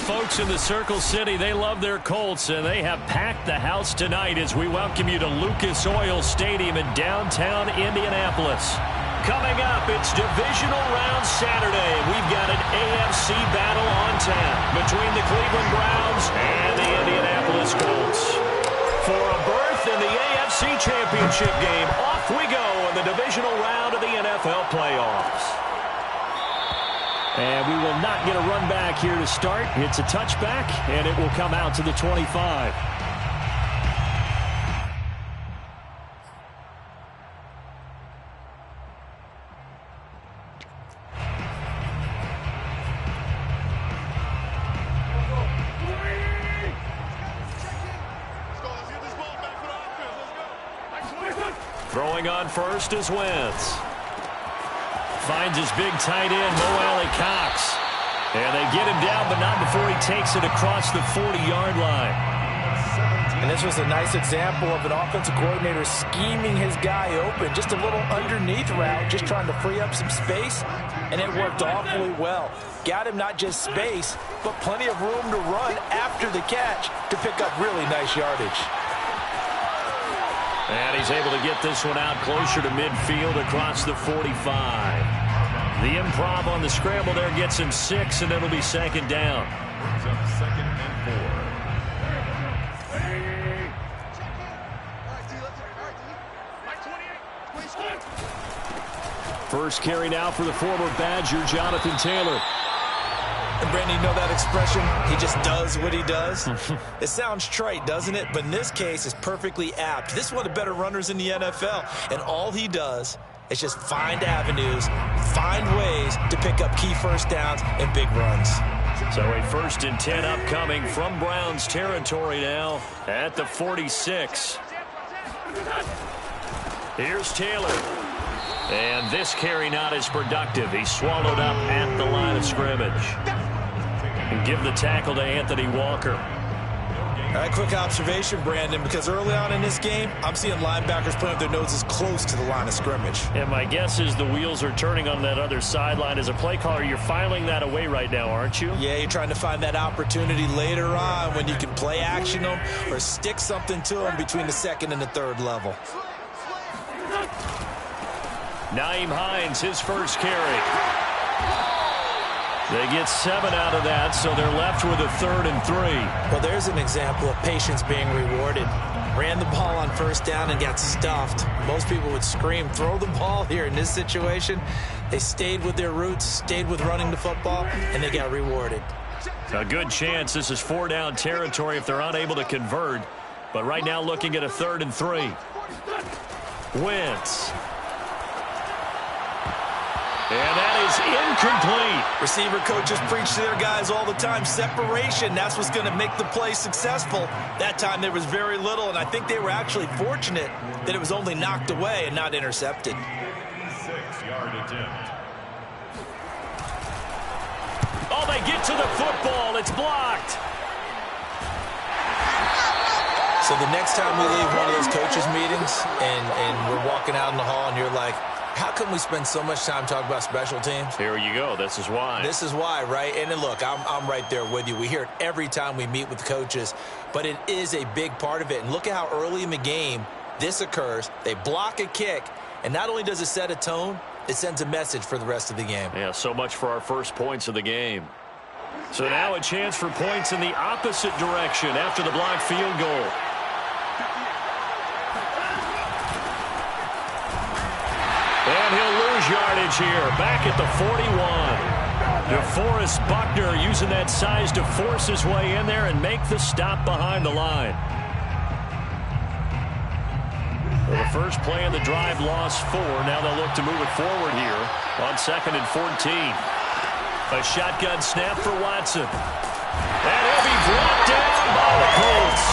folks in the Circle City, they love their Colts, and they have packed the house tonight as we welcome you to Lucas Oil Stadium in downtown Indianapolis. Coming up, it's divisional round Saturday. We've got an AFC battle on tap between the Cleveland Browns and the Indianapolis Colts. For a berth in the AFC Championship game, off we go in the divisional round of the NFL playoffs. And we will not get a run back here to start. It's a touchback, and it will come out to the 25. Throwing on first is Wentz. Finds his big tight end, Mo Alley-Cox. And they get him down, but not before he takes it across the 40-yard line. And this was a nice example of an offensive coordinator scheming his guy open. Just a little underneath route, just trying to free up some space. And it worked awfully well. Got him not just space, but plenty of room to run after the catch to pick up really nice yardage. And he's able to get this one out closer to midfield across the 45. The improv on the scramble there gets him 6, and it'll be second down. Second and 4. First carry now for the former Badger, Jonathan Taylor. And Brandon, you know that expression? He just does what he does. It sounds trite, doesn't it? But in this case, it's perfectly apt. This is one of the better runners in the NFL. And all he does is just find avenues, find ways to pick up key first downs and big runs. So a 1st and 10 upcoming from Browns territory now at the 46. Here's Taylor. And this carry not as productive. He's swallowed up at the line of scrimmage. And give the tackle to Anthony Walker. All right, quick observation, Brandon, because early on in this game, I'm seeing linebackers putting up their noses close to the line of scrimmage. And my guess is the wheels are turning on that other sideline. As a play caller, you're filing that away right now, aren't you? Yeah, you're trying to find that opportunity later on when you can play action them or stick something to them between the second and the third level. Nyheim Hines, his first carry. They get 7 out of that, so they're left with a 3rd and 3. Well, there's an example of patience being rewarded. Ran the ball on first down and got stuffed. Most people would scream, throw the ball here. In this situation, they stayed with their roots, stayed with running the football, and they got rewarded. A good chance this is 4-down territory if they're unable to convert. But right now looking at a 3rd and 3. Wentz. And that is incomplete. Receiver coaches preach to their guys all the time. Separation, that's what's going to make the play successful. That time there was very little, and I think they were actually fortunate that it was only knocked away and not intercepted. 6-yard attempt. Oh, they get to the football. It's blocked. So the next time we leave one of those coaches' meetings and we're walking out in the hall and you're like, how come we spend so much time talking about special teams? Here you go. This is why. This is why, right? And then look, I'm right there with you. We hear it every time we meet with coaches, but it is a big part of it. And look at how early in the game this occurs. They block a kick, and not only does it set a tone, it sends a message for the rest of the game. Yeah, so much for our first points of the game. So now a chance for points in the opposite direction after the blocked field goal. And he'll lose yardage here, back at the 41. DeForest Buckner using that size to force his way in there and make the stop behind the line. Well, the first play in the drive lost 4. Now they'll look to move it forward here on 2nd and 14. A shotgun snap for Watson. And he'll be brought down by the Colts.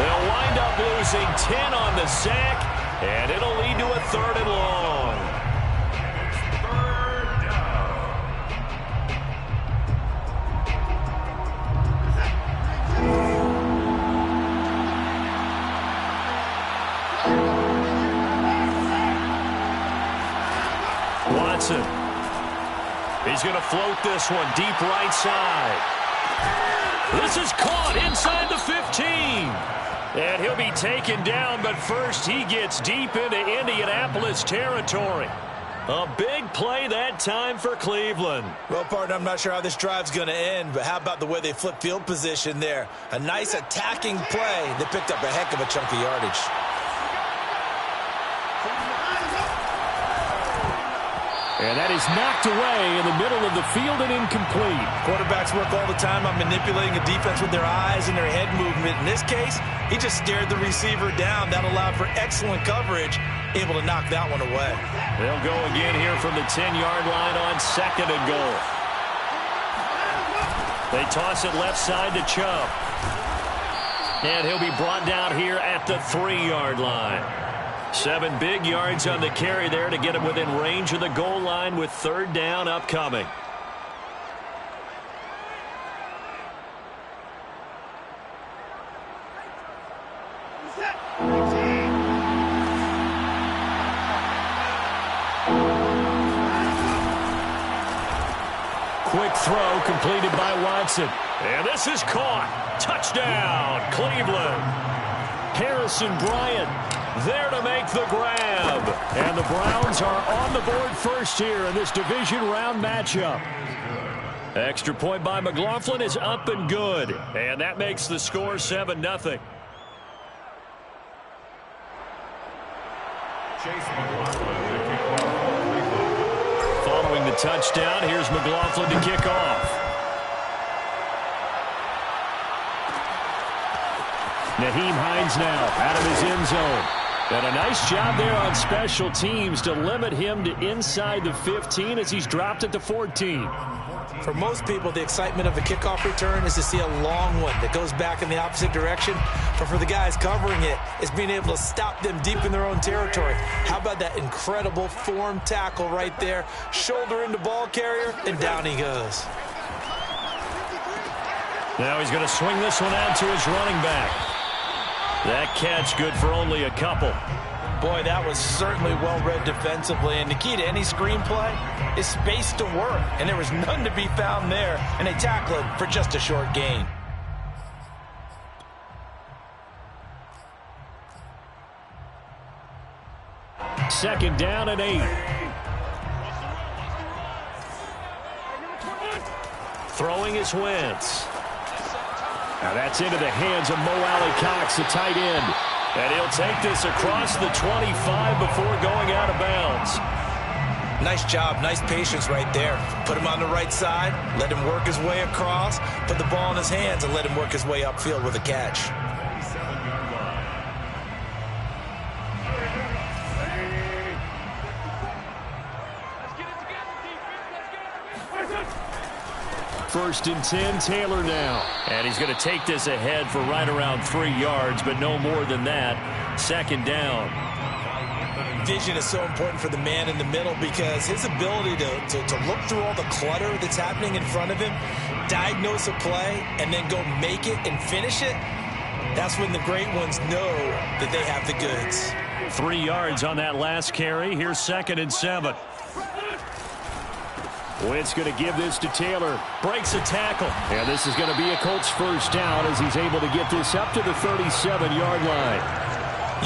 They'll wind up losing 10 on the sack, and it'll lead to a 3rd and long. Third down. Watson. He's going to float this one deep right side. This is caught inside the 15. And he'll be taken down, but first he gets deep into Indianapolis territory. A big play that time for Cleveland. Well, partner, I'm not sure how this drive's going to end, but how about the way they flip field position there? A nice attacking play. They picked up a heck of a chunk of yardage. And that is knocked away in the middle of the field and incomplete. Quarterbacks work all the time on manipulating a defense with their eyes and their head movement. In this case, he just stared the receiver down. That allowed for excellent coverage, able to knock that one away. They'll go again here from the 10-yard line on 2nd and goal. They toss it left side to Chubb. And he'll be brought down here at the 3-yard line. 7 big yards on the carry there to get him within range of the goal line with 3rd down upcoming. Quick throw completed by Watson. And this is caught. Touchdown, Cleveland. Harrison Bryant there to make the grab. And the Browns are on the board first here in this division round matchup. Extra point by McLaughlin is up and good. And that makes the score 7-0. Following the touchdown, here's McLaughlin to kick off. Nyheim Hines now out of his end zone. And a nice job there on special teams to limit him to inside the 15 as he's dropped it to 14. For most people, the excitement of a kickoff return is to see a long one that goes back in the opposite direction. But for the guys covering it, it's being able to stop them deep in their own territory. How about that incredible form tackle right there? Shoulder into ball carrier, and down he goes. Now he's going to swing this one out to his running back. That catch good for only a couple. Boy, that was certainly well-read defensively. And the key to any screenplay is space to work. And there was none to be found there. And they tackle it for just a short gain. Second down and 8. Throwing is Wentz. Now that's into the hands of Mo Alley-Cox, the tight end. And he'll take this across the 25 before going out of bounds. Nice job, nice patience right there. Put him on the right side, let him work his way across, put the ball in his hands, and let him work his way upfield with a catch. First and 10, Taylor now. And he's going to take this ahead for right around 3 yards, but no more than that. Second down. Vision is so important for the man in the middle because his ability to look through all the clutter that's happening in front of him, diagnose a play, and then go make it and finish it, that's when the great ones know that they have the goods. 3 yards on that last carry. Here's 2nd and 7. Wentz going to give this to Taylor. Breaks a tackle. And this is going to be a Colts first down as he's able to get this up to the 37-yard line.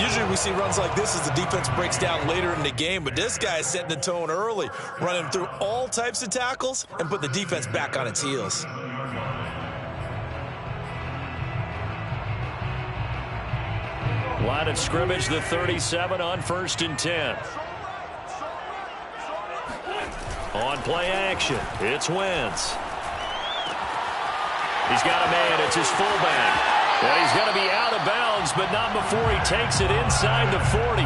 Usually we see runs like this as the defense breaks down later in the game, but this guy is setting the tone early, running through all types of tackles and put the defense back on its heels. Line of scrimmage, the 37 on 1st and 10. On play action, it's Wentz. He's got a man, it's his fullback. And he's going to be out of bounds, but not before he takes it inside the 40.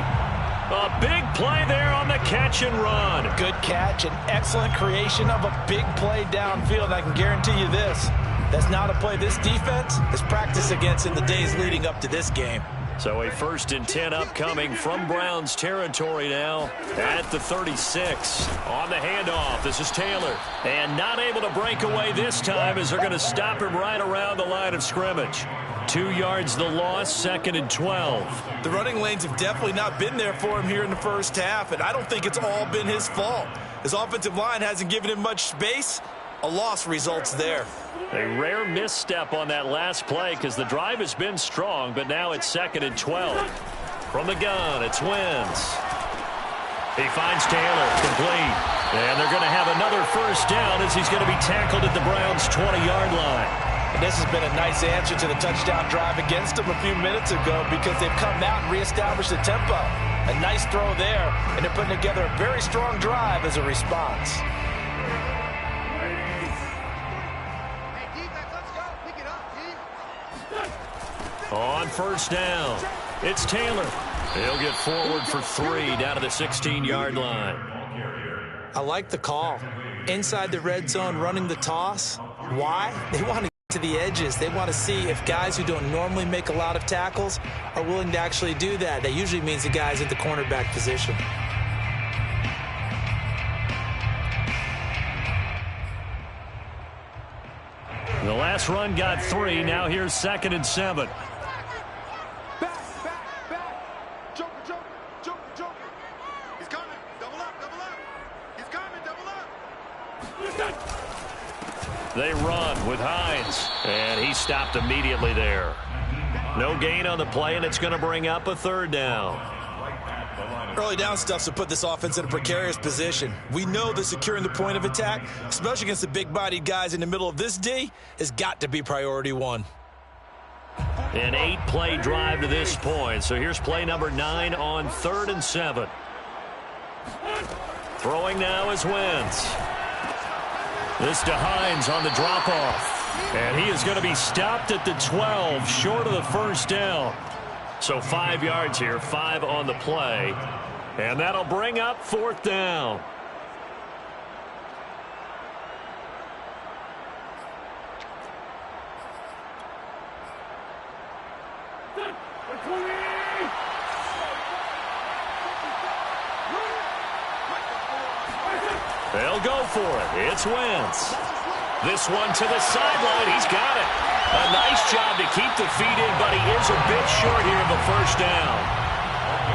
A big play there on the catch and run. Good catch and excellent creation of a big play downfield. I can guarantee you this. That's not a play this defense has practiced against in the days leading up to this game. So a 1st and 10 upcoming from Browns territory now at the 36. On the handoff, this is Taylor. And not able to break away this time as they're going to stop him right around the line of scrimmage. 2 yards the loss, 2nd and 12. The running lanes have definitely not been there for him here in the first half, and I don't think it's all been his fault. His offensive line hasn't given him much space, A loss results there. A rare misstep on that last play because the drive has been strong, but now it's 2nd and 12. From the gun, it's Wentz. He finds Taylor, complete. And they're going to have another first down as he's going to be tackled at the Browns' 20-yard line. And this has been a nice answer to the touchdown drive against them a few minutes ago because they've come out and reestablished the tempo. A nice throw there, and they're putting together a very strong drive as a response. On first down, it's Taylor. He'll get forward for 3 down to the 16-yard line. I like the call. Inside the red zone running the toss. Why? They want to get to the edges. They want to see if guys who don't normally make a lot of tackles are willing to actually do that. That usually means the guys at the cornerback position. The last run got 3. Now here's 2nd and 7. They run with Hines, and he stopped immediately there. No gain on the play, and it's going to bring up a 3rd down. Early down stuff's to put this offense in a precarious position. We know that securing the point of attack, especially against the big-bodied guys in the middle of this D, has got to be priority 1. An 8-play drive to this point, so here's play number 9 on 3rd and 7. Throwing now is Wentz. This to Hines on the drop-off. And he is going to be stopped at the 12, short of the first down. So 5 yards here, 5 on the play. And that'll bring up 4th down. They'll go for it. It's Wentz. This one to the sideline. He's got it. A nice job to keep the feet in, but he is a bit short here of the first down.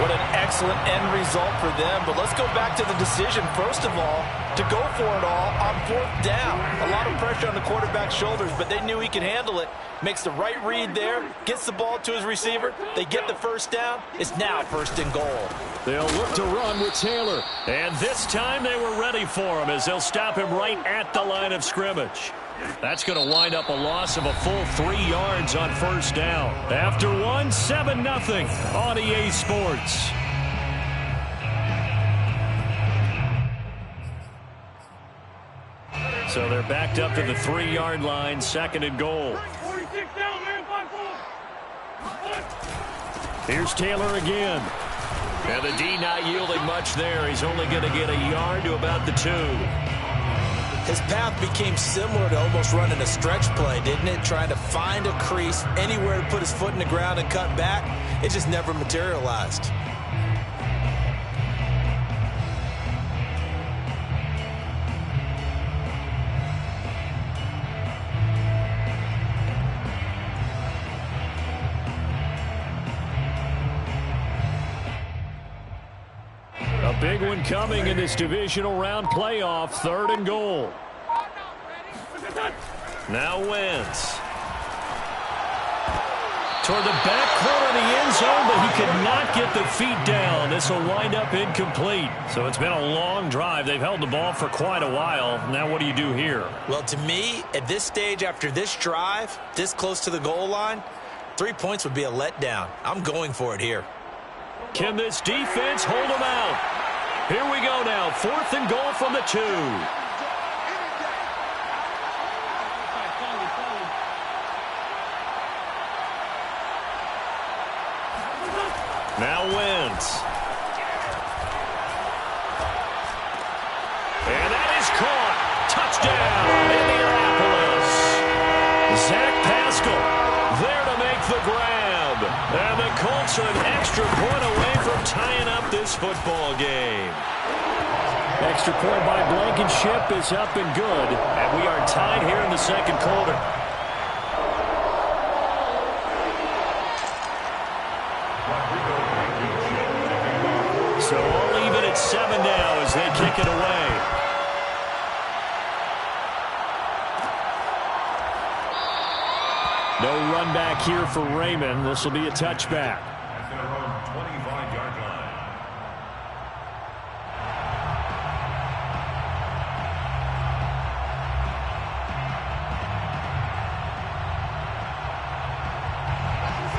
What an excellent end result for them. But let's go back to the decision, first of all, to go for it all on 4th down. A lot of pressure on the quarterback's shoulders, but they knew he could handle it. Makes the right read there, gets the ball to his receiver. They get the first down. It's now 1st and goal. They'll look to run with Taylor. And this time they were ready for him as they'll stop him right at the line of scrimmage. That's going to wind up a loss of a full 3 yards on first down. After 7-0 on EA Sports. So they're backed up to the 3-yard line, 2nd and goal. Here's Taylor again. And the D not yielding much there. He's only going to get a yard to about the 2. His path became similar to almost running a stretch play, didn't it? Trying to find a crease, anywhere to put his foot in the ground and cut back. It just never materialized. A big one coming in this divisional round playoff, 3rd and goal. Now Wentz. Toward the back corner of the end zone, but he could not get the feet down. This will wind up incomplete. So it's been a long drive. They've held the ball for quite a while. Now what do you do here? Well, to me, at this stage, after this drive, this close to the goal line, 3 points would be a letdown. I'm going for it here. Can this defense hold him out? Here we go now. 4th and goal from the 2. Now Wentz. And that is caught. Touchdown, Indianapolis. Zach Pascal there to make the grab. And the Colts are an extra point away from tying up this football game. Extra point by Blankenship is up and good. And we are tied here in the 2nd quarter. So all even at 7 now as they kick it away. No run back here for Raymond. This will be a touchback. At their own 25-yard line.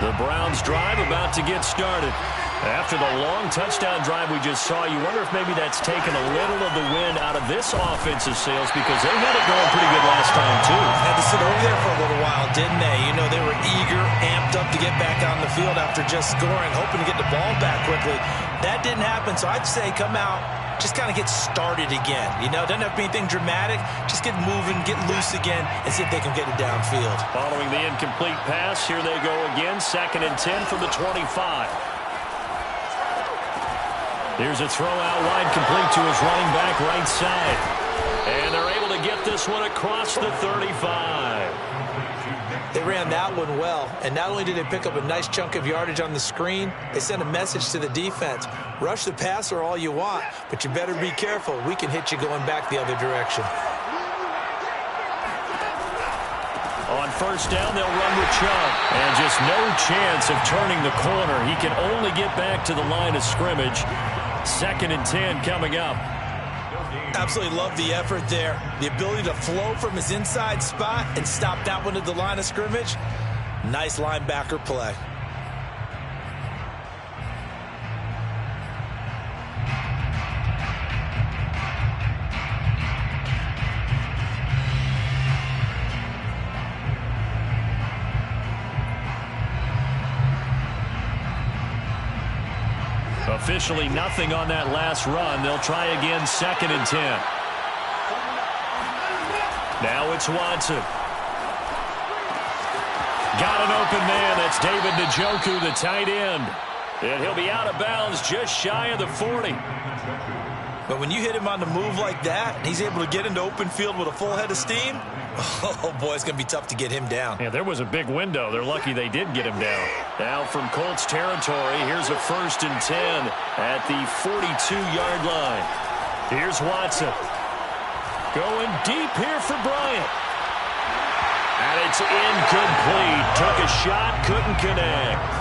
The Browns drive about to get started. After the long touchdown drive we just saw, you wonder if maybe that's taken a little of the wind out of this offensive sails because they had it going pretty good last time, too. Had to sit over there for a little while, didn't they? You know, they were eager, amped up to get back on the field after just scoring, hoping to get the ball back quickly. That didn't happen, so I'd say come out, just kind of get started again. You know, doesn't have to be anything dramatic. Just get moving, get loose again, and see if they can get it downfield. Following the incomplete pass, here they go again. 2nd and 10 from the 25. Here's a throw out wide, complete to his running back right side. And they're able to get this one across the 35. They ran that one well, and not only did they pick up a nice chunk of yardage on the screen, they sent a message to the defense. Rush the passer all you want, but you better be careful. We can hit you going back the other direction. On 1st down, they'll run with Chubb. And just no chance of turning the corner. He can only get back to the line of scrimmage. 2nd and 10 coming up. Absolutely love the effort there. The ability to flow from his inside spot and stop that one at the line of scrimmage. Nice linebacker play. Officially nothing on that last run. They'll try again, 2nd and 10. Now it's Watson. Got an open man. That's David Njoku, the tight end. And he'll be out of bounds just shy of the 40. But when you hit him on the move like that, and he's able to get into open field with a full head of steam, oh, boy, it's going to be tough to get him down. Yeah, there was a big window. They're lucky they did get him down. Now from Colts territory, here's a 1st and 10 at the 42-yard line. Here's Watson. Going deep here for Bryant. And it's incomplete. Took a shot, couldn't connect.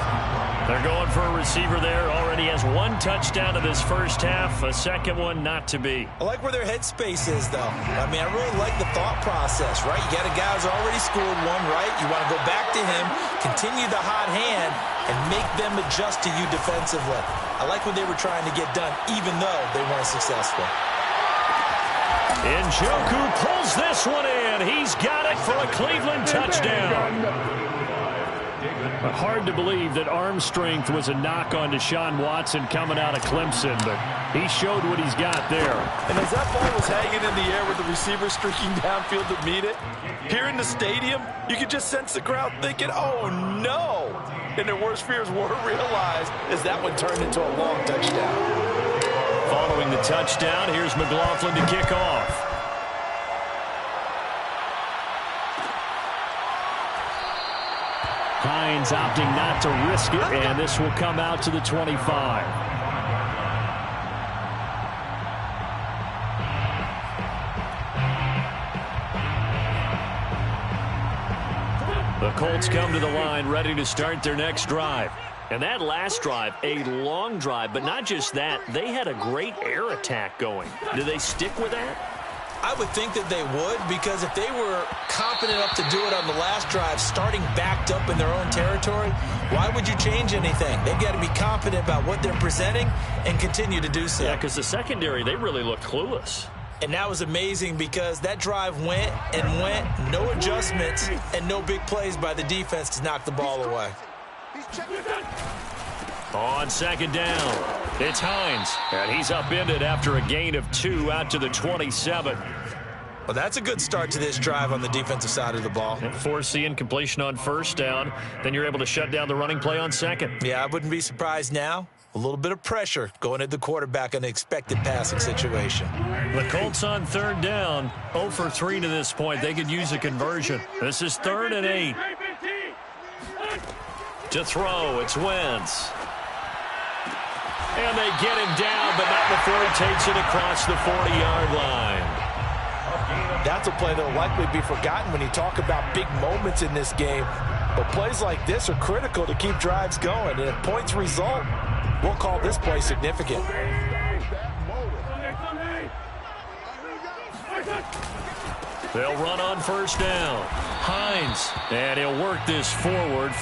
They're going for a receiver there. Already has 1 touchdown in this first half. A second one not to be. I like where their headspace is, though. I mean, I really like the thought process, right? You got a guy who's already scored one, right? You want to go back to him, continue the hot hand, and make them adjust to you defensively. I like what they were trying to get done, even though they weren't successful. Njoku pulls this one in. He's got it for a Cleveland touchdown. Hard to believe that arm strength was a knock on Deshaun Watson coming out of Clemson, but he showed what he's got there. And as that ball was hanging in the air with the receiver streaking downfield to meet it, here in the stadium, you could just sense the crowd thinking, oh, no. And their worst fears were realized as that one turned into a long touchdown. Following the touchdown, here's McLaughlin to kick off. Hines opting not to risk it, and this will come out to the 25. The Colts come to the line ready to start their next drive. And that last drive, a long drive, but not just that, they had a great air attack going. Do they stick with that? I would think that they would, because if they were confident enough to do it on the last drive, starting backed up in their own territory, why would you change anything? They've got to be confident about what they're presenting and continue to do so. Yeah, because the secondary, they really looked clueless. And that was amazing because that drive went and went, no adjustments, and no big plays by the defense to knock the ball away. On 2nd down, it's Hines, and he's upended after a gain of 2 out to the 27. Well, that's a good start to this drive on the defensive side of the ball. And force the incompletion on 1st down, then you're able to shut down the running play on 2nd. Yeah, I wouldn't be surprised now. A little bit of pressure going at the quarterback in an expected passing situation. The Colts on 3rd down, 0 for 3 to this point. They could use a conversion. This is 3rd and 8. To throw, it's Wentz. And they get him down, but not before he takes it across the 40-yard line. That's a play that will likely be forgotten when you talk about big moments in this game. But plays like this are critical to keep drives going. And if points result, we'll call this play significant. They'll run on first down. Hines, and he'll work this forward.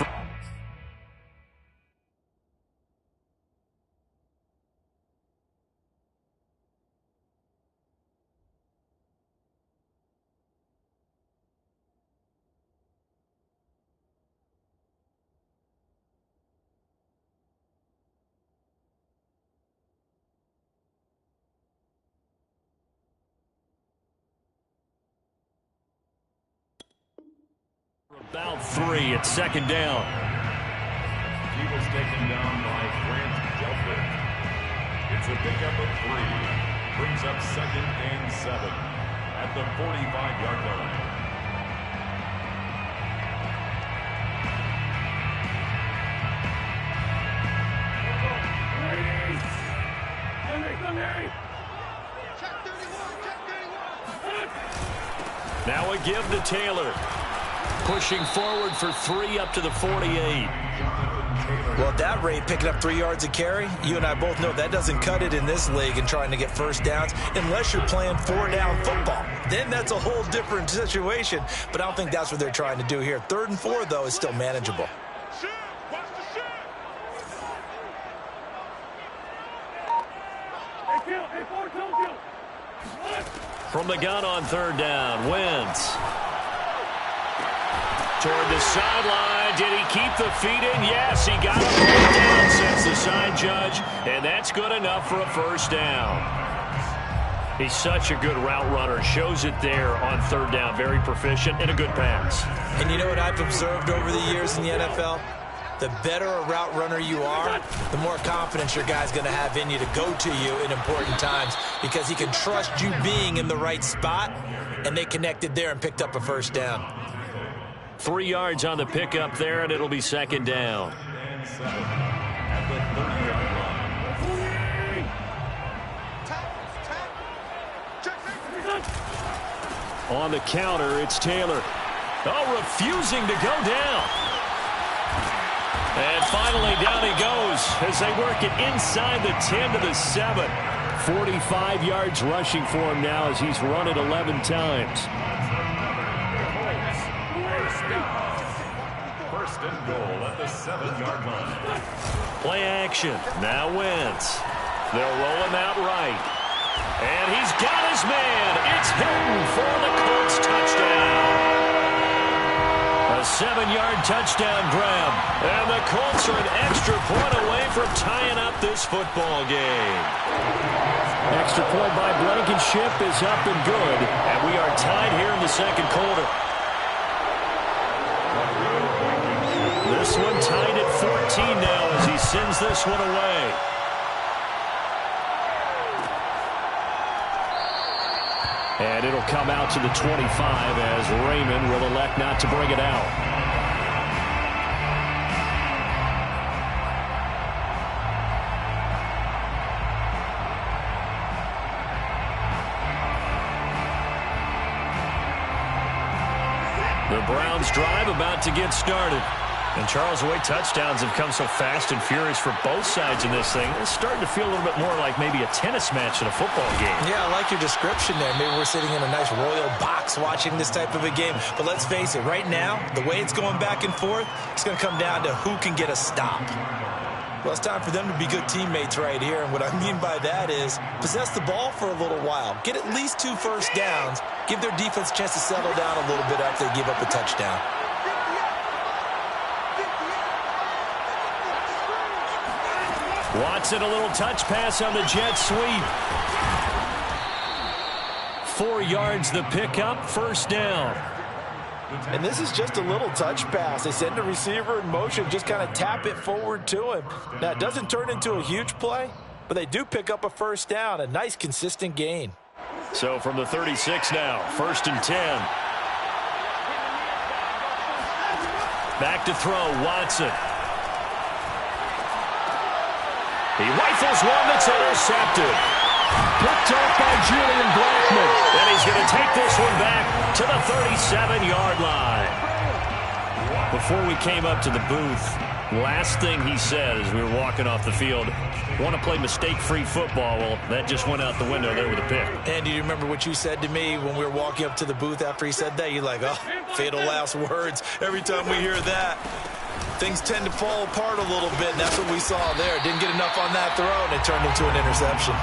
About 3 at second down. He was taken down by Grant Delpit. It's a pickup of 3. Brings up 2nd and 7 at the 45-yard line. Now a give to Taylor. Pushing forward for 3 up to the 48. Well, at that rate, picking up 3 yards a carry, you and I both know that doesn't cut it in this league and trying to get first downs unless you're playing 4-down football. Then that's a whole different situation, but I don't think that's what they're trying to do here. 3rd and 4, though, is still manageable. From the gun on 3rd down, Wentz. Toward the sideline. Did he keep the feet in? Yes, he got him down, says the side judge, and that's good enough for a first down. He's such a good route runner. Shows it there on 3rd down. Very proficient and a good pass. And you know what I've observed over the years in the NFL? The better a route runner you are, the more confidence your guy's going to have in you to go to you in important times because he can trust you being in the right spot, and they connected there and picked up a first down. 3 yards on the pickup there, and it'll be 2nd down. On the counter, it's Taylor. Oh, refusing to go down. And finally, down he goes as they work it inside the 10 to the 7. 45 yards rushing for him now as he's run it 11 times. First and goal at the 7-yard line. Play action. Now Wentz. They'll roll him out right. And he's got his man. It's Hilton for the Colts touchdown. A 7-yard touchdown grab. And the Colts are an extra point away from tying up this football game. Extra point by Blankenship is up and good. And we are tied here in the 2nd quarter. This one tied at 14 now as he sends this one away. And it'll come out to the 25 as Raymond will elect not to bring it out. The Browns drive about to get started. And Charles, the way touchdowns have come so fast and furious for both sides in this thing, it's starting to feel a little bit more like maybe a tennis match in a football game. Yeah, I like your description there. Maybe we're sitting in a nice royal box watching this type of a game. But let's face it, right now, the way it's going back and forth, it's going to come down to who can get a stop. Well, it's time for them to be good teammates right here. And what I mean by that is possess the ball for a little while. Get at least 2 first downs. Give their defense a chance to settle down a little bit after they give up a touchdown. Watson, a little touch pass on the jet sweep. 4 yards the pickup, first down. And this is just a little touch pass. They send the receiver in motion, just kind of tap it forward to him. Now, it doesn't turn into a huge play, but they do pick up a first down, a nice, consistent gain. So from the 36 now, 1st and 10. Back to throw, Watson. He rifles one that's intercepted. Picked off by Julian Blackman. And he's going to take this one back to the 37-yard line. Before we came up to the booth, last thing he said as we were walking off the field, want to play mistake-free football. Well, that just went out the window there with a pick. And do you remember what you said to me when we were walking up to the booth after he said that? You're like, oh, fatal last words. Every time we hear that, things tend to fall apart a little bit, and that's what we saw there. Didn't get enough on that throw, and it turned into an interception.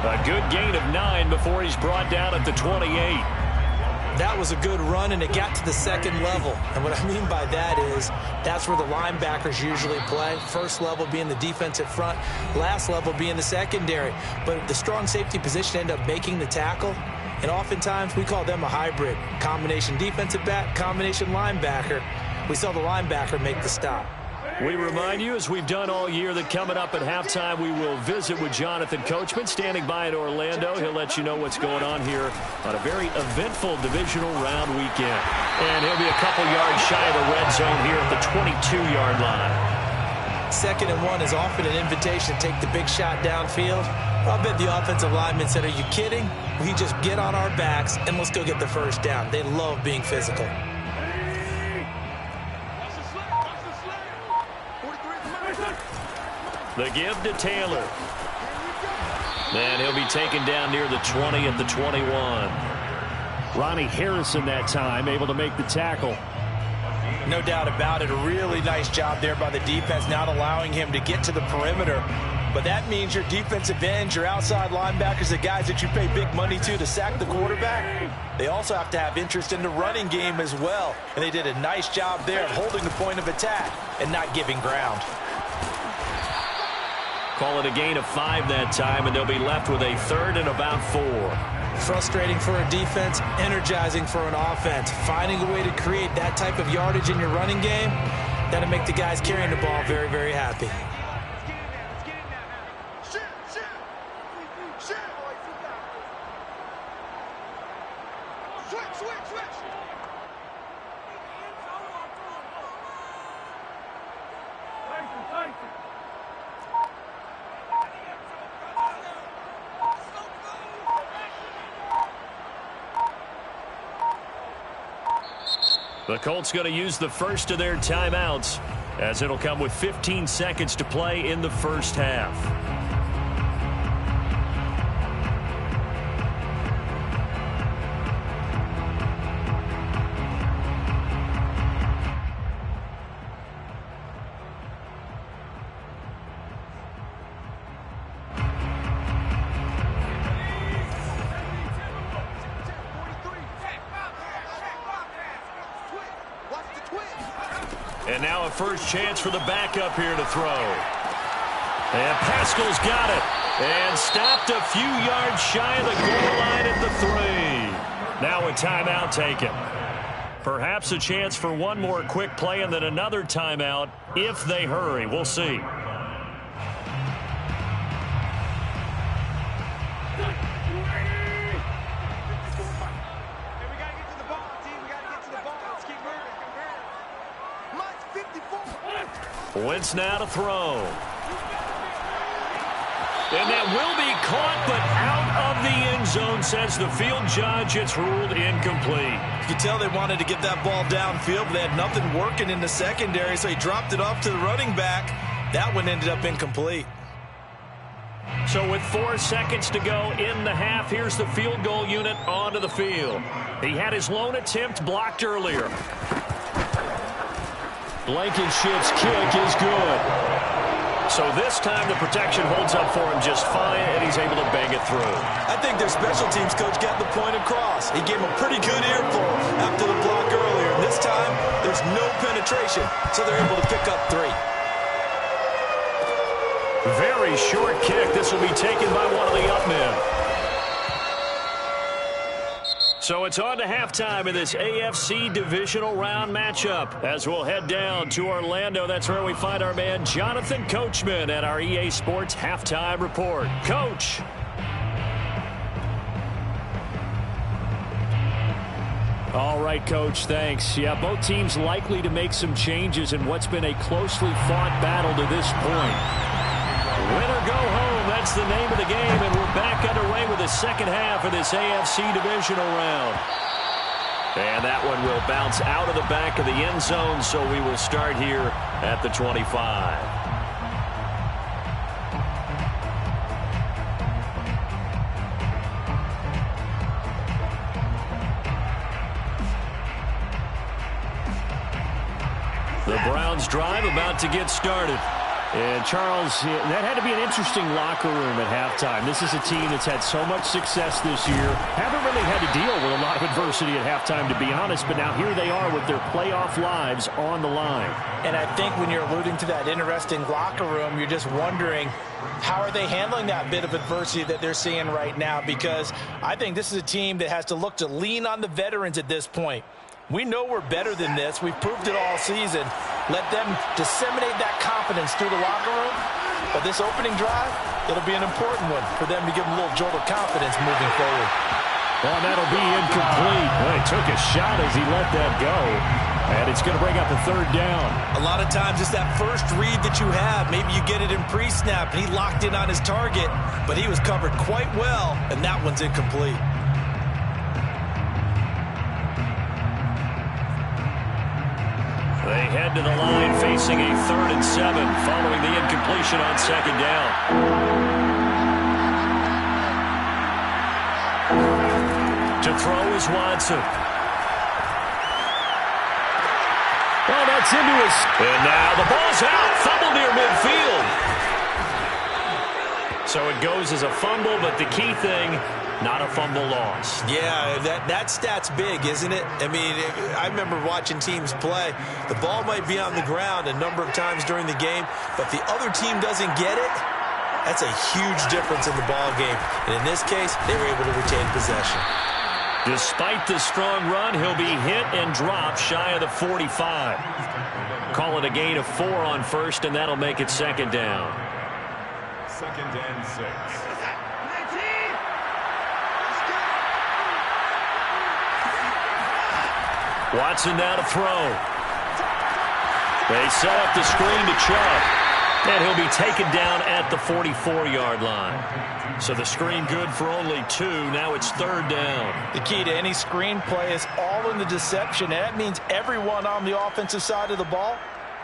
A good gain of 9 before he's brought down at the 28. That was a good run, and it got to the second level. And what I mean by that is that's where the linebackers usually play. First level being the defensive front, last level being the secondary. But the strong safety position ended up making the tackle, and oftentimes we call them a hybrid. Combination defensive back, combination linebacker. We saw the linebacker make the stop. We remind you, as we've done all year, that coming up at halftime, we will visit with Jonathan Coachman, standing by in Orlando. He'll let you know what's going on here on a very eventful divisional round weekend. And he'll be a couple yards shy of the red zone here at the 22-yard line. 2nd and 1 is often an invitation to take the big shot downfield. I bet the offensive lineman said, are you kidding? We just get on our backs and let's go get the first down. They love being physical. The give to Taylor. And he'll be taken down near the 20 at the 21. Ronnie Harrison that time able to make the tackle. No doubt about it. A really nice job there by the defense, not allowing him to get to the perimeter. But that means your defensive ends, your outside linebackers, the guys that you pay big money to sack the quarterback, they also have to have interest in the running game as well. And they did a nice job there of holding the point of attack and not giving ground. Call it a gain of 5 that time, and they'll be left with a 3rd and about 4. Frustrating for a defense, energizing for an offense. Finding a way to create that type of yardage in your running game, that'll make the guys carrying the ball very, very happy. The Colts going to use the first of their timeouts, as it'll come with 15 seconds to play in the first half. And now a first chance for the backup here to throw. And Pascal's got it. And stopped a few yards shy of the goal line at the 3. Now a timeout taken. Perhaps a chance for one more quick play and then another timeout if they hurry. We'll see. Wentz now to throw. And that will be caught, but out of the end zone, says the field judge. It's ruled incomplete. You could tell they wanted to get that ball downfield, but they had nothing working in the secondary, so he dropped it off to the running back. That one ended up incomplete. So with 4 seconds to go in the half, here's the field goal unit onto the field. He had his lone attempt blocked earlier. Blankenship's kick is good. So this time the protection holds up for him just fine, and he's able to bang it through. I think their special teams coach got the point across. He gave him a pretty good earful after the block earlier. And this time, there's no penetration, so they're able to pick up 3. Very short kick. This will be taken by one of the up men. So it's on to halftime in this AFC divisional round matchup. As we'll head down to Orlando, that's where we find our man Jonathan Coachman at our EA Sports Halftime Report. Coach. All right, Coach, thanks. Yeah, both teams likely to make some changes in what's been a closely fought battle to this point. Win or go home, that's the name of the game, and we're back underway with the second half of this AFC divisional round. And that one will bounce out of the back of the end zone, so we will start here at the 25. The Browns drive about to get started. And, Charles, that had to be an interesting locker room at halftime. This is a team that's had so much success this year. Haven't really had to deal with a lot of adversity at halftime, to be honest. But now here they are with their playoff lives on the line. And I think when you're alluding to that interesting locker room, you're just wondering, how are they handling that bit of adversity that they're seeing right now? Because I think this is a team that has to look to lean on the veterans at this point. We know we're better than this. We've proved it all season. Let them disseminate that confidence through the locker room. But this opening drive, it'll be an important one for them to give them a little jolt of confidence moving forward. Well, that'll be incomplete. Well, he took a shot as he let that go. And it's going to bring up a third down. A lot of times it's that first read that you have. Maybe you get it in pre-snap, and he locked in on his target. But he was covered quite well, and that one's incomplete. They head to the line facing a 3rd and 7 following the incompletion on 2nd down. To throw is Watson. Oh, that's into his... And now the ball's out. Fumble near midfield. So it goes as a fumble, but the key thing, not a fumble loss. Yeah, that stat's big, isn't it? I mean, I remember watching teams play. The ball might be on the ground a number of times during the game, but the other team doesn't get it. That's a huge difference in the ball game. And in this case, they were able to retain possession. Despite the strong run, he'll be hit and dropped shy of the 45. Call it a gain of 4 on 1st, and that'll make it 2nd down. 2nd and 6. Watson now to throw. They set up the screen to Chubb. And he'll be taken down at the 44-yard line. So the screen good for only 2. Now it's 3rd down. The key to any screen play is all in the deception. And that means everyone on the offensive side of the ball.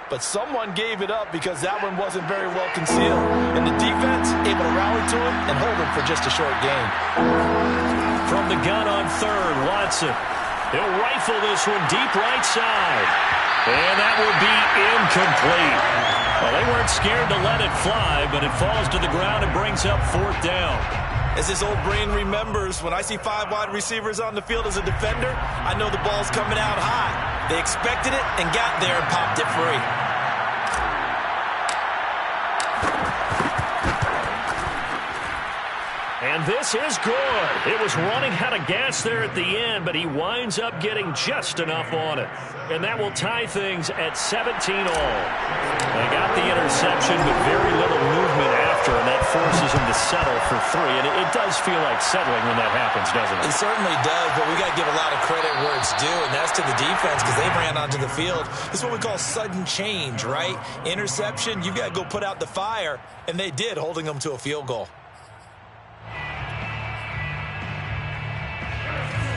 But someone gave it up because that one wasn't very well concealed. And the defense able to rally to him and hold him for just a short gain. From the gun on 3rd, Watson. He'll rifle this one deep right side. And that will be incomplete. Well, they weren't scared to let it fly, but it falls to the ground and brings up 4th down. As his old brain remembers, when I see 5 wide receivers on the field as a defender, I know the ball's coming out high. They expected it and got there and popped it free. And this is good. It was running out of gas there at the end, but he winds up getting just enough on it. And that will tie things at 17 all. They got the interception, but very little movement after, and that forces him to settle for 3. And it does feel like settling when that happens, doesn't it? It certainly does, but we got to give a lot of credit where it's due, and that's to the defense because they ran onto the field. This is what we call sudden change, right? Interception, you've got to go put out the fire, and they did, holding them to a field goal.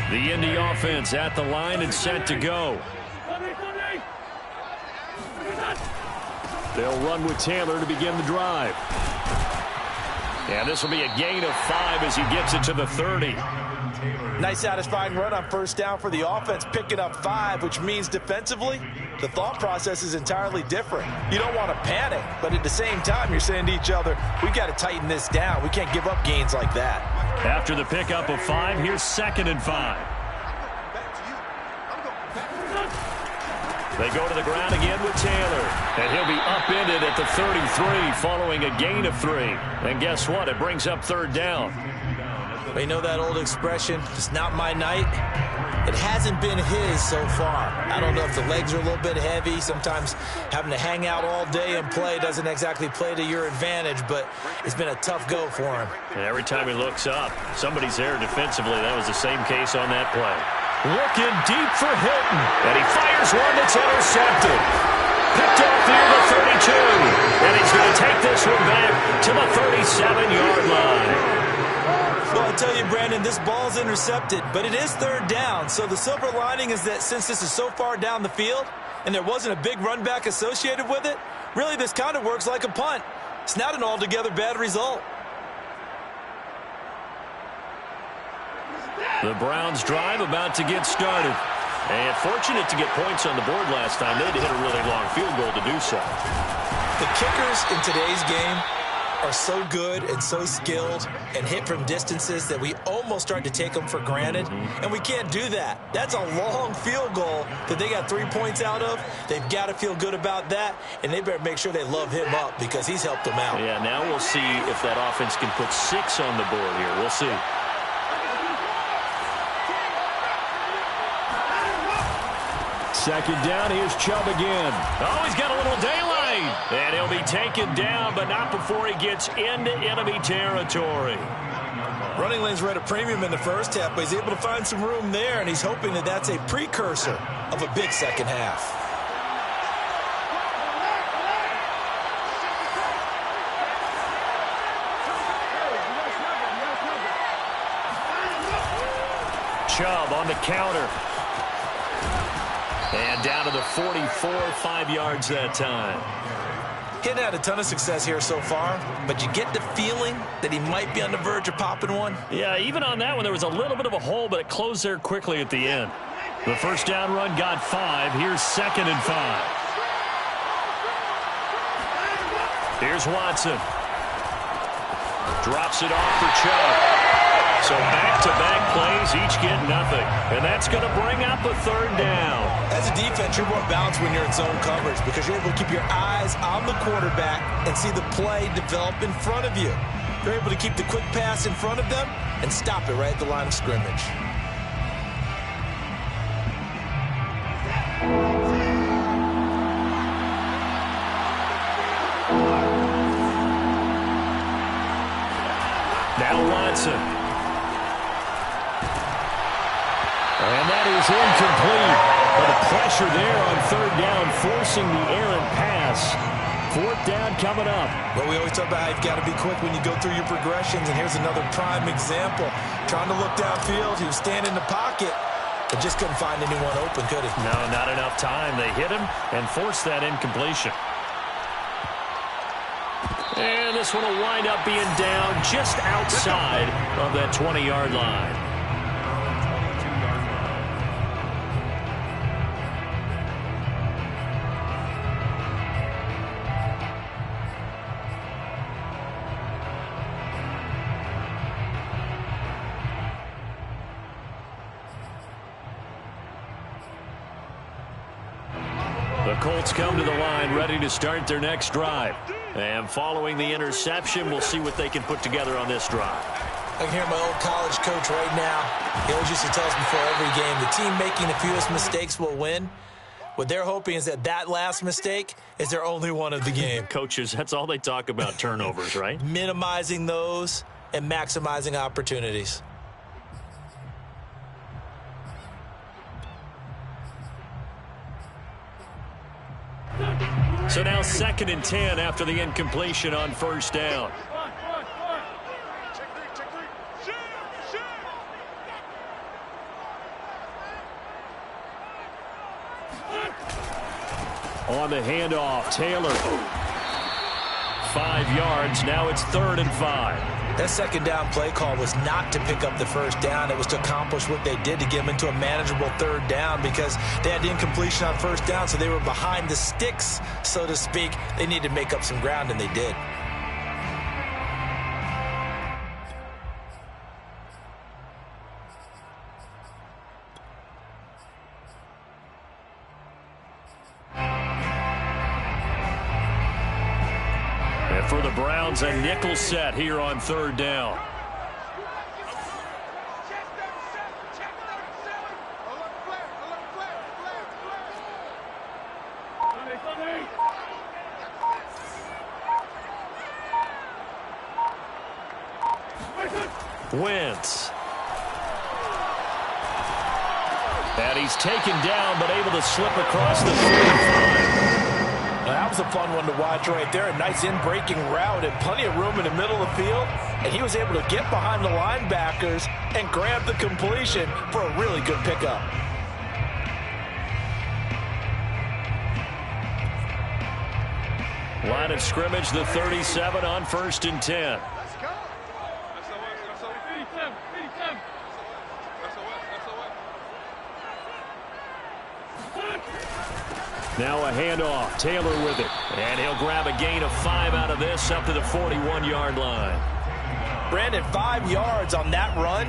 The Indy offense at the line and set to go. They'll run with Taylor to begin the drive. And this will be a gain of 5 as he gets it to the 30. Nice satisfying run on 1st down for the offense, picking up 5, which means defensively, the thought process is entirely different. You don't want to panic, but at the same time, you're saying to each other, we've got to tighten this down. We can't give up gains like that. After the pickup of 5, here's 2nd and 5. They go to the ground again with Taylor. And he'll be upended at the 33 following a gain of 3. And guess what? It brings up 3rd down. Well, you know that old expression, it's not my night? It hasn't been his so far. I don't know if the legs are a little bit heavy. Sometimes having to hang out all day and play doesn't exactly play to your advantage, but it's been a tough go for him. And every time he looks up, somebody's there defensively. That was the same case on that play. Looking deep for Hilton. And he fires one that's intercepted. Picked off near the 32. And he's going to take this one back to the 37-yard line. Well, I tell you, Brandon, this ball's intercepted, but it is third down. So the silver lining is that since this is so far down the field and there wasn't a big run back associated with it, really this kind of works like a punt. It's not an altogether bad result. The Browns drive about to get started. And fortunate to get points on the board last time. They had to hit a really long field goal to do so. The kickers in today's game are so good and so skilled and hit from distances that we almost start to take them for granted, and we can't do that. That's a long field goal that they got 3 points out of. They've got to feel good about that, and they better make sure they love him up because he's helped them out. Yeah, now we'll see if that offense can put 6 on the board here. We'll see. Second down, here's Chubb again. Oh, he's got a little daylight. And he'll be taken down, but not before he gets into enemy territory. Running lanes were at a premium in the first half, but he's able to find some room there, and he's hoping that that's a precursor of a big second half. Chubb on the counter. And down to the 44, 5 yards that time. He hadn't had a ton of success here so far, but you get the feeling that he might be on the verge of popping one. Yeah, even on that one, there was a little bit of a hole, but it closed there quickly at the end. The first down run got 5. Here's 2nd and 5. Here's Watson. Drops it off for Chubb. So back-to-back plays, each get nothing. And that's going to bring up a 3rd down. As a defense, you're more balanced when you're in zone coverage because you're able to keep your eyes on the quarterback and see the play develop in front of you. You're able to keep the quick pass in front of them and stop it right at the line of scrimmage. Now Watson. And that is incomplete. But the pressure there on 3rd down, forcing the errant pass. 4th down coming up. Well, we always talk about how you've got to be quick when you go through your progressions, and here's another prime example. Trying to look downfield, he was standing in the pocket, but just couldn't find anyone open, could he? No, not enough time. They hit him and forced that incompletion. And this one will wind up being down just outside of that 20-yard line. The Colts come to the line, ready to start their next drive. And following the interception, we'll see what they can put together on this drive. I can hear my old college coach right now. He always used to tell us before every game, the team making the fewest mistakes will win. What they're hoping is that that last mistake is their only one of the game. Coaches, that's all they talk about, turnovers, right? Minimizing those and maximizing opportunities. So now 2nd and 10 after the incompletion on 1st down. On the handoff, Taylor. 5 yards. Now it's 3rd and 5. That 2nd down play call was not to pick up the 1st down. It was to accomplish what they did to get them into a manageable 3rd down because they had the incompletion on 1st down, so they were behind the sticks, so to speak. They needed to make up some ground, and they did. For the Browns, a nickel set here on 3rd down. Wentz. And he's taken down, but able to slip across the 45. That That was a fun one to watch right there. A nice in-breaking route and plenty of room in the middle of the field. And he was able to get behind the linebackers and grab the completion for a really good pickup. Line of scrimmage, the 37 on 1st and 10. Now a handoff. Taylor with it. And he'll grab a gain of 5 out of this up to the 41-yard line. Brandon, 5 yards on that run.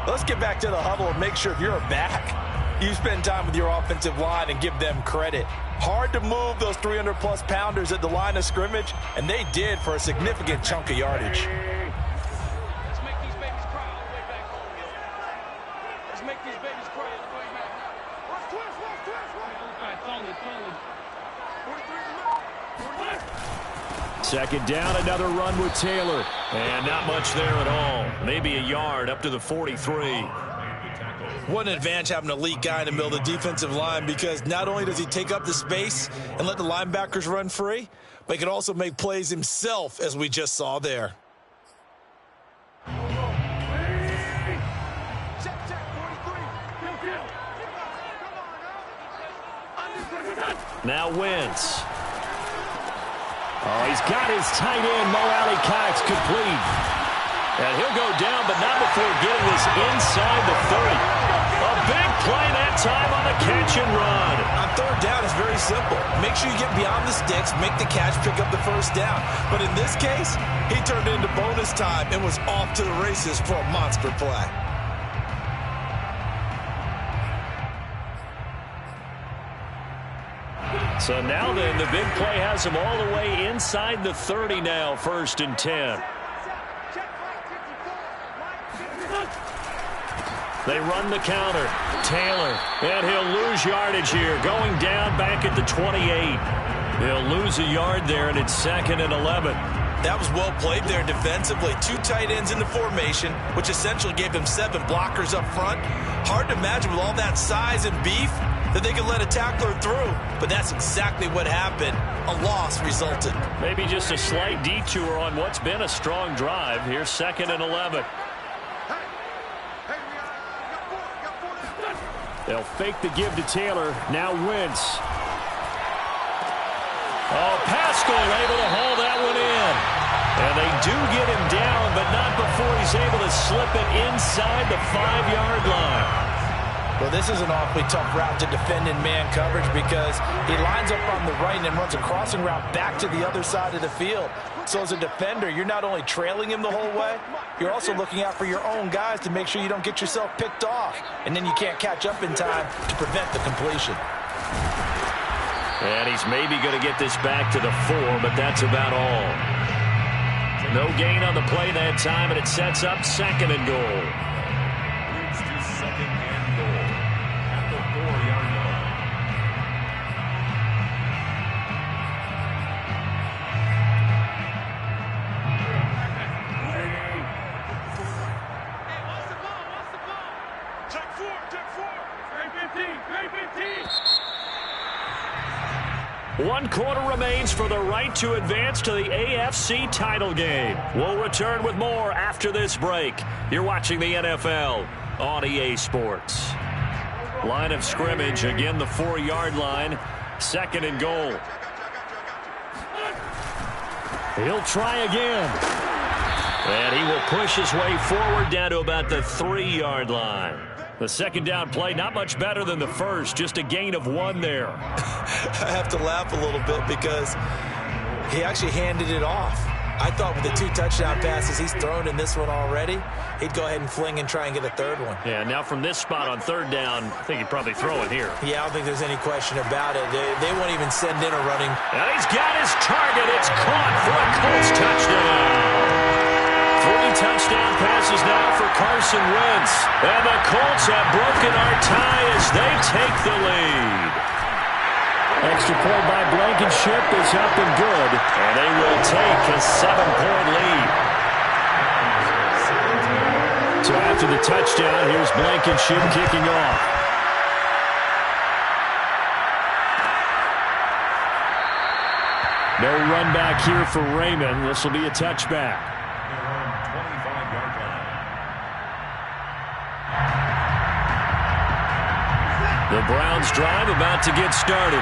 Let's get back to the huddle and make sure if you're a back, you spend time with your offensive line and give them credit. Hard to move those 300-plus pounders at the line of scrimmage, and they did for a significant chunk of yardage. Let's make these babies cry all the way back home, yo. Let's make these babies cry all the way back home. Second down, another run with Taylor. And not much there at all. Maybe a yard up to the 43. What an advantage having an elite guy in the middle of the defensive line, because not only does he take up the space and let the linebackers run free, but he can also make plays himself, as we just saw there. Now Wentz. Oh, he's got his tight end, Mo Alley Cox, complete. And he'll go down, but not before getting this inside the 30. A big play that time on the catch and run. On third down, it's very simple. Make sure you get beyond the sticks, make the catch, pick up the first down. But in this case, he turned it into bonus time and was off to the races for a monster play. So now then, the big play has him all the way inside the 30 now, 1st and 10. They run the counter. Taylor, and he'll lose yardage here, going down back at the 28. He'll lose a yard there, and it's 2nd and 11. That was well played there defensively. 2 tight ends in the formation, which essentially gave them 7 blockers up front. Hard to imagine with all that size and beef that they could let a tackler through, but that's exactly what happened. A loss resulted. Maybe just a slight detour on what's been a strong drive. Here's 2nd and 11. They'll fake the give to Taylor. Now Wentz. Oh, Pascal able to haul that one in. And they do get him down, but not before he's able to slip it inside the 5-yard line. Well, this is an awfully tough route to defend in man coverage, because he lines up on the right and then runs a crossing route back to the other side of the field. So as a defender, you're not only trailing him the whole way, you're also looking out for your own guys to make sure you don't get yourself picked off. And then you can't catch up in time to prevent the completion. And he's maybe going to get this back to the 4, but that's about all. No gain on the play that time, and it sets up 2nd and goal. Moves to 2nd and goal at the 4-yard line. Hey, what's the ball? What's the ball? Check 4, check 4. Grade 15, grade 15. 1 quarter remains for the right to advance to the AFC title game. We'll return with more after this break. You're watching the NFL on EA Sports. Line of scrimmage, again the 4-yard line. 2nd and goal. He'll try again. And he will push his way forward down to about the 3-yard line. The 2nd down play, not much better than the first, just a gain of 1 there. I have to laugh a little bit because he actually handed it off. I thought with the 2 touchdown passes he's thrown in this one already, he'd go ahead and fling and try and get a 3rd one. Yeah, now from this spot on 3rd down, I think he'd probably throw it here. Yeah, I don't think there's any question about it. They won't even send in a running. And he's got his target. It's caught for a Colts touchdown. 3 touchdown passes now for Carson Wentz. And the Colts have broken our tie as they take the lead. Extra point by Blankenship is up and good. And they will take a 7-point lead. So after the touchdown, here's Blankenship kicking off. No run back here for Raymond. This will be a touchback. Their own 25-yard line. The Browns drive about to get started.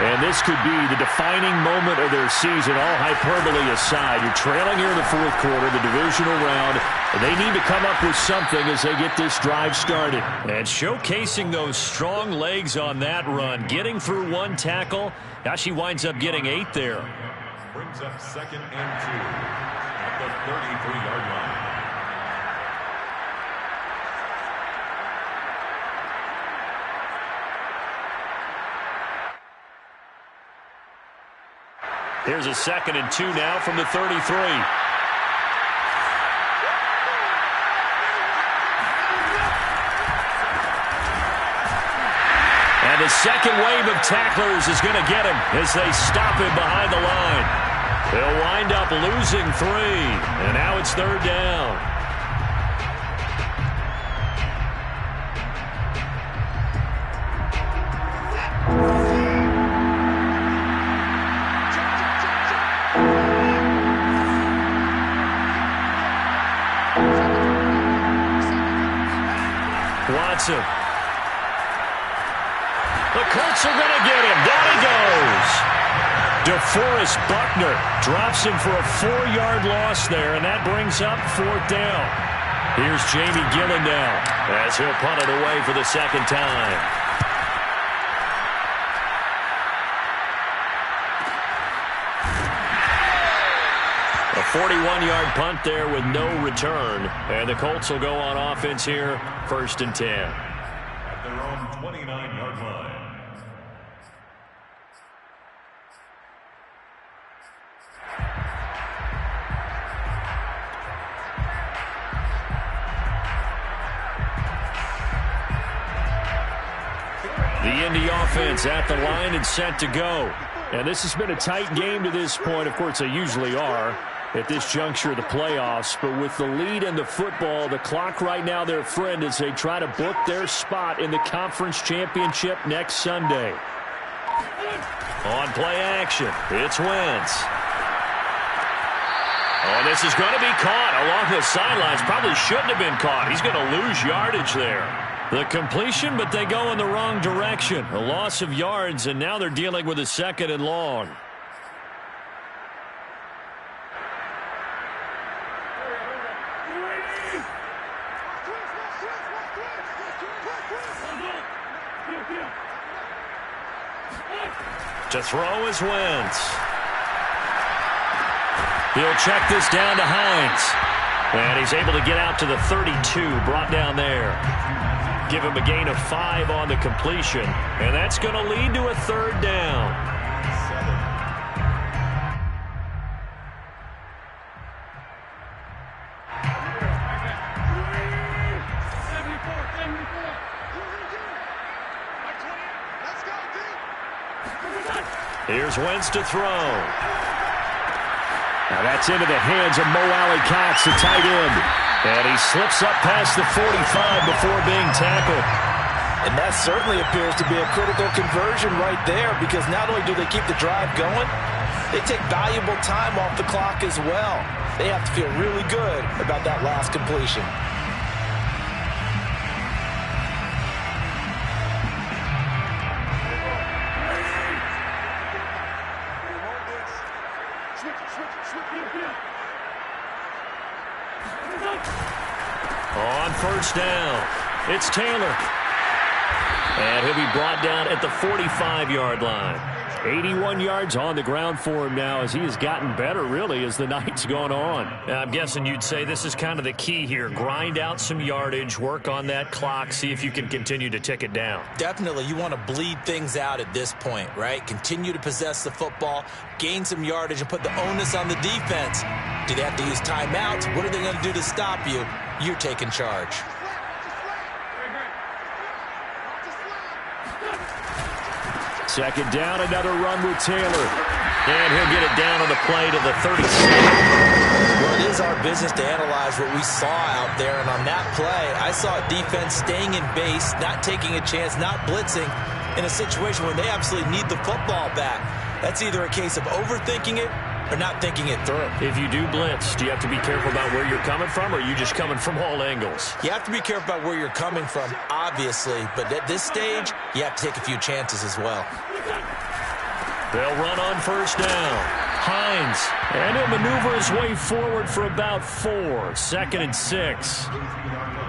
And this could be the defining moment of their season, all hyperbole aside. You're trailing here in the fourth quarter, the divisional round. And they need to come up with something as they get this drive started. And showcasing those strong legs on that run, getting through one tackle. Now she winds up getting 8 there. Brings up 2nd and 2 at the 33-yard line. Here's a 2nd and 2 now from the 33. And the second wave of tacklers is going to get him as they stop him behind the line. They'll wind up losing 3. And now it's 3rd down. Watson. The Colts are going to get him. Down he goes. DeForest Buckner drops him for a 4-yard loss there, and that brings up 4th down. Here's Jamie Gillen now as he'll punt it away for the 2nd time. A 41-yard punt there with no return. And the Colts will go on offense here, 1st and 10. At their own 29-yard line. The Indy offense at the line and set to go. And this has been a tight game to this point. Of course, they usually are at this juncture of the playoffs. But with the lead in the football, the clock right now their friend as they try to book their spot in the conference championship next Sunday. On play action, it's Wentz. Oh, this is going to be caught along the sidelines. Probably shouldn't have been caught. He's going to lose yardage there. The completion, but they go in the wrong direction. A loss of yards, and now they're dealing with a 2nd and long. To throw is Wentz. He'll check this down to Hines. And he's able to get out to the 32, brought down there. Give him a gain of 5 on the completion. And that's going to lead to a 3rd down. Here's Wentz to throw. Now that's into the hands of Mo Alley-Cox, the tight end. And he slips up past the 45 before being tackled. And that certainly appears to be a critical conversion right there, because not only do they keep the drive going, they take valuable time off the clock as well. They have to feel really good about that last completion. On 1st down, it's Taylor. And he'll be brought down at the 45-yard line. 81 yards on the ground for him now as he has gotten better, really, as the night's gone on. I'm guessing you'd say this is kind of the key here. Grind out some yardage, work on that clock, see if you can continue to tick it down. Definitely, you want to bleed things out at this point, right? Continue to possess the football, gain some yardage, and put the onus on the defense. Do they have to use timeouts? What are they going to do to stop you? You're taking charge. Second down, another run with Taylor. And he'll get it down on the play to the 36. Well, it is our business to analyze what we saw out there. And on that play, I saw a defense staying in base, not taking a chance, not blitzing in a situation where they absolutely need the football back. That's either a case of overthinking it or not thinking it through. If you do blitz, do you have to be careful about where you're coming from, or are you just coming from all angles? You have to be careful about where you're coming from, obviously, but at this stage, you have to take a few chances as well. They'll run on first down. Hines, and he'll maneuver his way forward for about 4. 2nd and 6.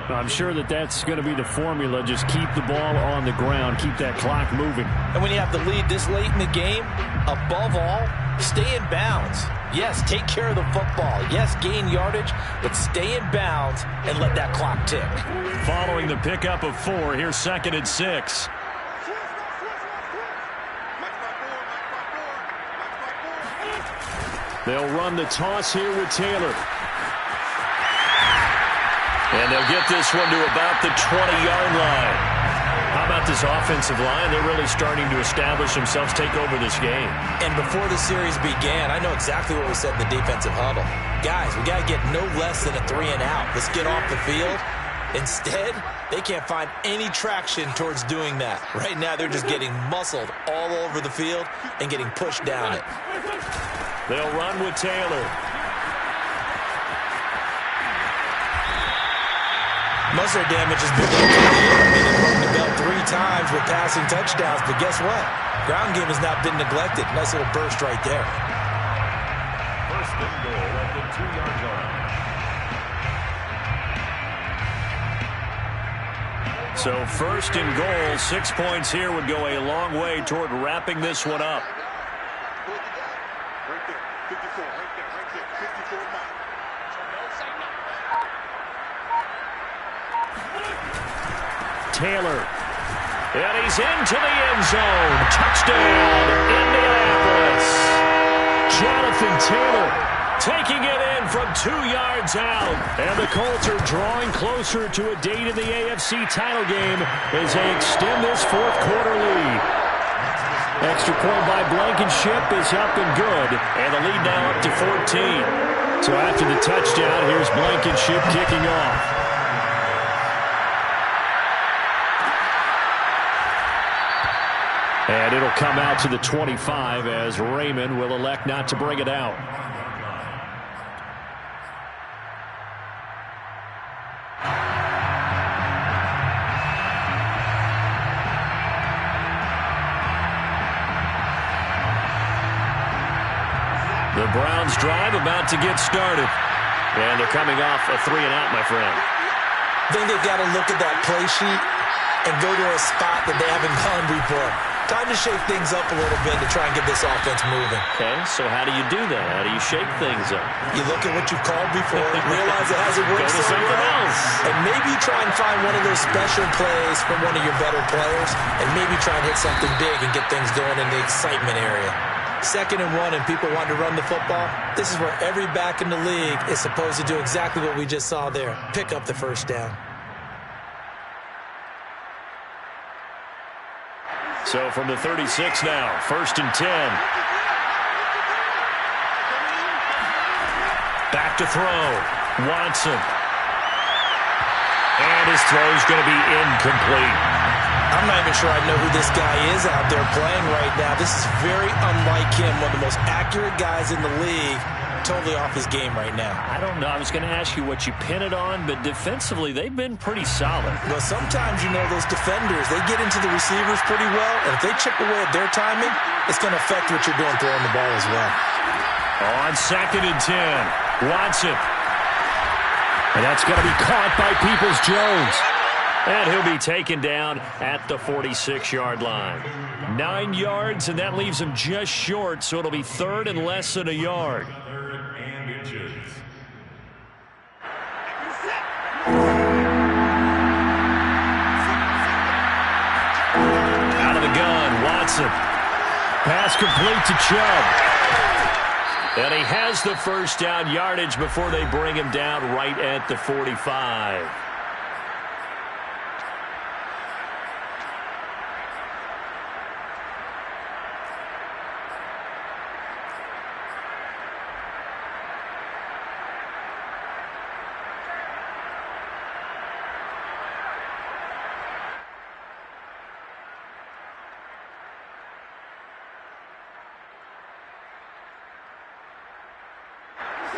I'm sure that's going to be the formula. Just keep the ball on the ground. Keep that clock moving. And when you have the lead this late in the game, above all, stay in bounds. Yes, take care of the football. Yes, gain yardage, but stay in bounds and let that clock tick. Following the pickup of 4, here's 2nd and 6. They'll run the toss here with Taylor. And they'll get this one to about the 20-yard line. How about this offensive line? They're really starting to establish themselves, take over this game. And before the series began, I know exactly what we said in the defensive huddle. Guys, we got to get no less than a 3 and out. Let's get off the field. Instead, they can't find any traction towards doing that. Right now, they're just getting muscled all over the field and getting pushed down it. They'll run with Taylor. Most of their damage has been done to the air. They've rung the bell 3 times with passing touchdowns, but guess what? Ground game has not been neglected. Nice little burst right there. First and goal at the 2-yard line. So 1st and goal, 6 points here would go a long way toward wrapping this one up. Taylor. And he's into the end zone. Touchdown, Indianapolis. Jonathan Taylor Taking it in from 2 yards out. And the Colts are drawing closer to a date in the AFC title game as they extend this 4th quarter lead. Extra point by Blankenship is up and good. And the lead now up to 14. So after the touchdown, here's Blankenship kicking off. And it'll come out to the 25 as Raymond will elect not to bring it out. The Browns drive about to get started. And they're coming off a 3 and out, my friend. I think they've got to look at that play sheet and go to a spot that they haven't gone before. Time to shake things up a little bit to try and get this offense moving. Okay, so how do you do that? How do you shake things up? You look at what you've called before, realize it hasn't worked Go to so something well, else. and maybe try and find one of those special plays from one of your better players, and maybe try and hit something big and get things going in the excitement area. 2nd and 1 and people want to run the football. This is where every back in the league is supposed to do exactly what we just saw there. Pick up the first down. So from the 36 now, 1st and 10. Back to throw. Watson. And his throw's going to be incomplete. I'm not even sure I know who this guy is out there playing right now. This is very unlike him, one of the most accurate guys in the league. Totally off his game right now. I don't know. I was going to ask you what you pin it on, but defensively, they've been pretty solid. Well, sometimes, you know, those defenders, they get into the receivers pretty well, and if they chip away at their timing, it's going to affect what you're doing throwing the ball as well. On 2nd and 10, Watson. And that's going to be caught by Peoples-Jones. And he'll be taken down at the 46-yard line. 9 yards, and that leaves him just short, so it'll be 3rd and less than a yard. Out of the gun, Watson. Pass complete to Chubb. And he has the first down yardage before they bring him down right at the 45.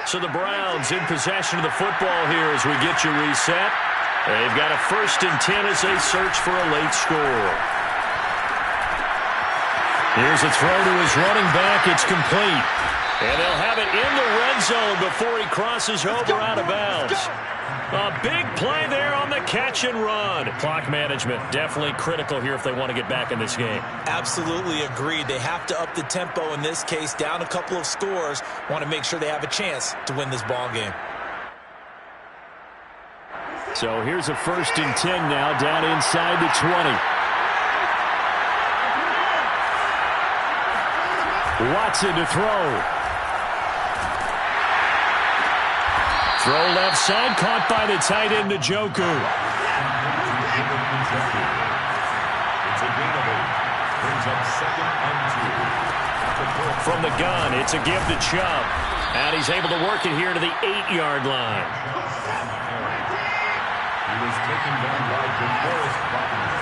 So the Browns in possession of the football here as we get you reset. They've got a 1st and 10 as they search for a late score. Here's a throw to his running back. It's complete. And they'll have it in the red zone before he crosses over out of bounds. A big play there on the catch and run. Clock management definitely critical here if they want to get back in this game. Absolutely agreed. They have to up the tempo in this case, down a couple of scores. Want to make sure they have a chance to win this ball game. So here's a 1st and 10 now down inside the 20. Watson to throw. Throw left side, caught by the tight end to Njoku. It's a gain of 8. Brings up 2nd and 2. From the gun, it's a give to Chubb. And he's able to work it here to the 8-yard line. He was taken down by DeForest Buckner.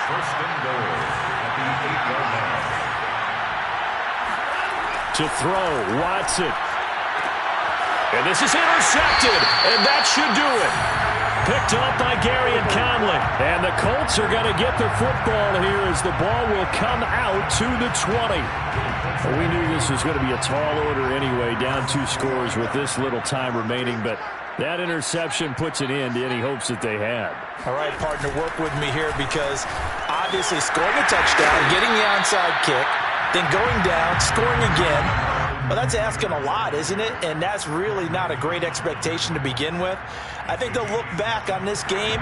1st and goal at the 8-yard line. To throw, Watson. And this is intercepted, and that should do it. Picked up by Gary and Conley. And the Colts are going to get the football here as the ball will come out to the 20. Well, we knew this was going to be a tall order anyway, down 2 scores with this little time remaining, but that interception puts an end to any hopes that they had. All right, partner, work with me here because obviously scoring a touchdown, getting the onside kick, then going down, scoring again. Well, that's asking a lot, isn't it? And that's really not a great expectation to begin with. I think they'll look back on this game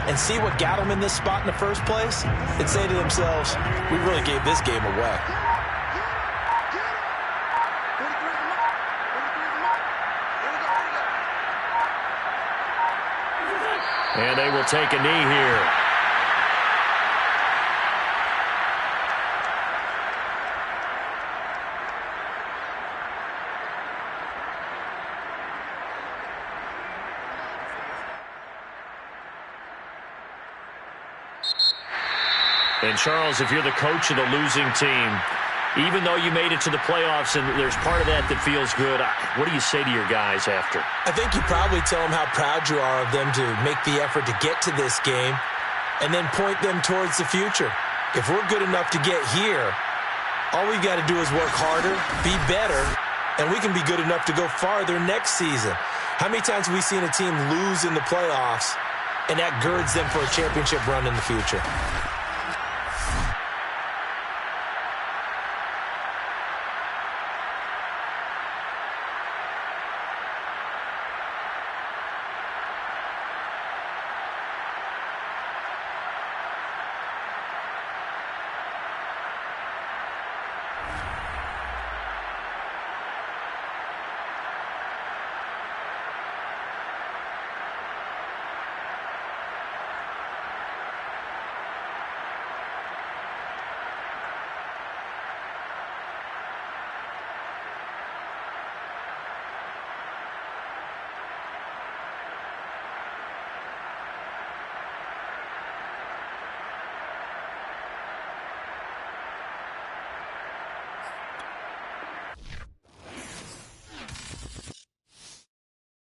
and see what got them in this spot in the first place and say to themselves, we really gave this game away. And they will take a knee here. And, Charles, if you're the coach of the losing team, even though you made it to the playoffs and there's part of that that feels good, what do you say to your guys after? I think you probably tell them how proud you are of them to make the effort to get to this game and then point them towards the future. If we're good enough to get here, all we got to do is work harder, be better, and we can be good enough to go farther next season. How many times have we seen a team lose in the playoffs, and that girds them for a championship run in the future?